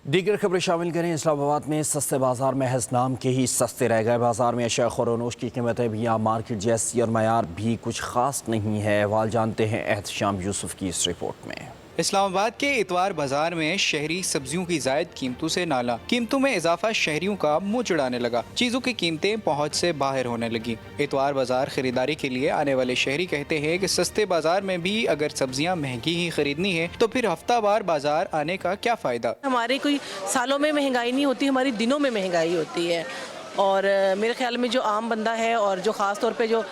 दीगर खबरें शामिल करें। इस्लामाबाद में सस्ते बाजार महज नाम के ही सस्ते रह गए। बाजार में अशिया खुरोनोश की कीमतें भी आम मार्केट जैसी और मयार भी कुछ खास नहीं है। अहवाल जानते हैं एहतशाम यूसुफ की इस रिपोर्ट में। इस्लामाबाद के इतवार बाजार में शहरी सब्जियों की जायद कीमतों से नाला। कीमतों में इजाफा शहरियों का मुंह चिढ़ाने लगा। चीजों की कीमतें पहुंच से बाहर होने लगी। इतवार बाजार खरीदारी के लिए आने वाले शहरी कहते हैं कि सस्ते बाजार में भी अगर सब्जियां महंगी ही खरीदनी है तो फिर हफ्तावार बाजार आने का क्या फायदा। हमारे कोई सालों में महंगाई नहीं होती, हमारी दिनों में महंगाई होती है। और मेरे ख्याल में जो आम बंदा है और जो ख़ास तौर पे जो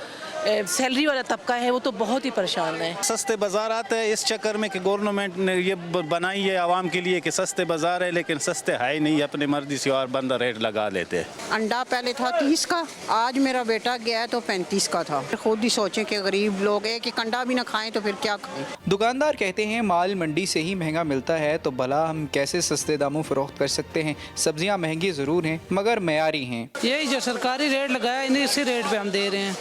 सैलरी वाला तबका है वो तो बहुत ही परेशान है। सस्ते बाजार आते हैं इस चक्कर में कि गवर्नमेंट ने ये बनाई है आवाम के लिए कि सस्ते बाजार है, लेकिन सस्ते है ही नहीं। अपनी मर्जी से और बंदा रेट लगा लेते हैं। अंडा पहले था 30 का, आज मेरा बेटा गया है तो 35 का था। खुद ही सोचें कि गरीब लोग एक एक अंडा भी ना खाएं तो फिर क्या खाएं। दुकानदार कहते हैं माल मंडी से ही महंगा मिलता है तो भला हम कैसे सस्ते दामों फरोख्त कर सकते हैं। सब्जियां महंगी ज़रूर हैं मगर मयारी हैं। यही जो सरकारी रेट लगाया इन्हीं इसी रेट पे हम दे रहे हैं।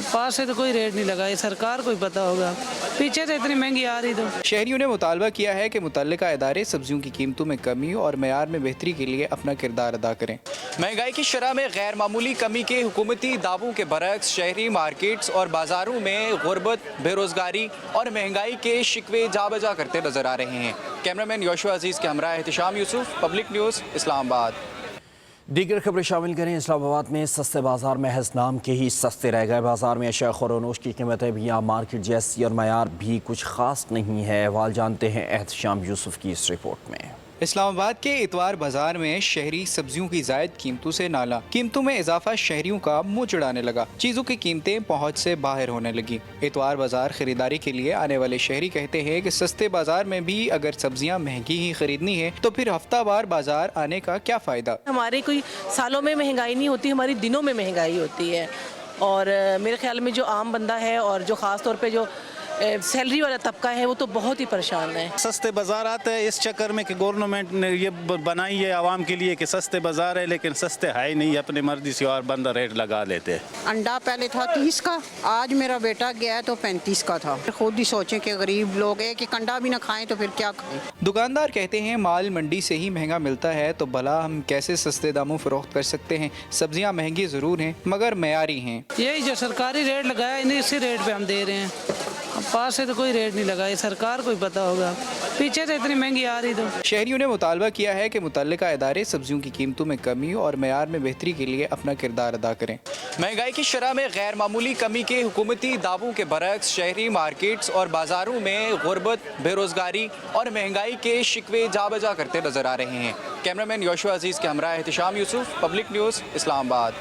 पास से तो कोई रेट नहीं लगा, ये सरकार को ही पता होगा। पीछे से इतनी महंगी आ रही तो। शहरियों ने मुतालबा किया है कि मुतल्लिका इदारे सब्जियों की कीमतों में कमी और मयार में बेहतरी के लिए अपना किरदार अदा करें। महंगाई की शरह में गैर मामूली कमी के हुकूमती दावों के बरक्स शहरी मार्केट्स और बाजारों में गुर्बत, बेरोजगारी और महंगाई के शिकवे जा बजा करते नजर आ रहे हैं। कैमरामैन योशुआ अजीज के हमरा एहतशाम यूसुफ, पब्लिक न्यूज़, इस्लामाबाद। दीगर खबरें शामिल करें। इस्लामाबाद में सस्ते बाजार महज नाम के ही सस्ते रह गए। बाजार में अशिया खुरोनोश की कीमतें भी आम मार्केट जैसी और मयार भी कुछ खास नहीं है। अहवाल जानते हैं एहतशाम यूसुफ की इस रिपोर्ट में। इस्लामाबाद के इतवार बाजार में शहरी सब्जियों की जायद कीमतों से नाला। कीमतों में इजाफा शहरियों का मुंह चिढ़ाने लगा। चीजों की कीमतें पहुंच से बाहर होने लगी। इतवार बाजार खरीदारी के लिए आने वाले शहरी कहते हैं कि सस्ते बाजार में भी अगर सब्जियां महंगी ही खरीदनी है तो फिर हफ्तावार बाजार आने का क्या फायदा। हमारे कोई सालों में महंगाई नहीं होती, हमारी दिनों में महंगाई होती है। और मेरे ख्याल में जो आम बंदा है और जो ख़ास तौर पे जो सैलरी वाला तबका है वो तो बहुत ही परेशान है। सस्ते बाजार आते हैं इस चक्कर में कि गवर्नमेंट ने ये बनाई है आवाम के लिए कि सस्ते बाजार है, लेकिन सस्ते है ही नहीं। अपनी मर्जी से और बंदा रेट लगा लेते हैं। अंडा पहले था 30 का, आज मेरा बेटा गया है तो 35 का था। खुद ही सोचें कि गरीब लोग एक एक अंडा भी ना खाएं तो फिर क्या खाएं। दुकानदार कहते हैं माल मंडी से ही महंगा मिलता है तो भला हम कैसे सस्ते दामों फरोख्त कर सकते हैं। सब्जियां महंगी ज़रूर हैं मगर मयारी हैं। यही जो सरकारी रेट लगाया इन्हीं इसी रेट पे हम दे रहे हैं। पास से तो कोई रेट नहीं लगा, ये सरकार को ही पता होगा। पीछे से इतनी महंगी आ रही तो। शहरियों ने मुतालबा किया है कि मुतल्लिका इदारे सब्जियों की कीमतों में कमी और मयार में बेहतरी के लिए अपना किरदार अदा करें। महंगाई की शरह में गैर मामूली कमी के हुकूमती दावों के बरक्स शहरी मार्केट्स और बाजारों में गुर्बत, बेरोजगारी और महंगाई के शिकवे जा बजा करते नजर आ रहे हैं। कैमरामैन योशुआ अजीज के हमरा एहतशाम यूसुफ, पब्लिक न्यूज़, इस्लामाबाद।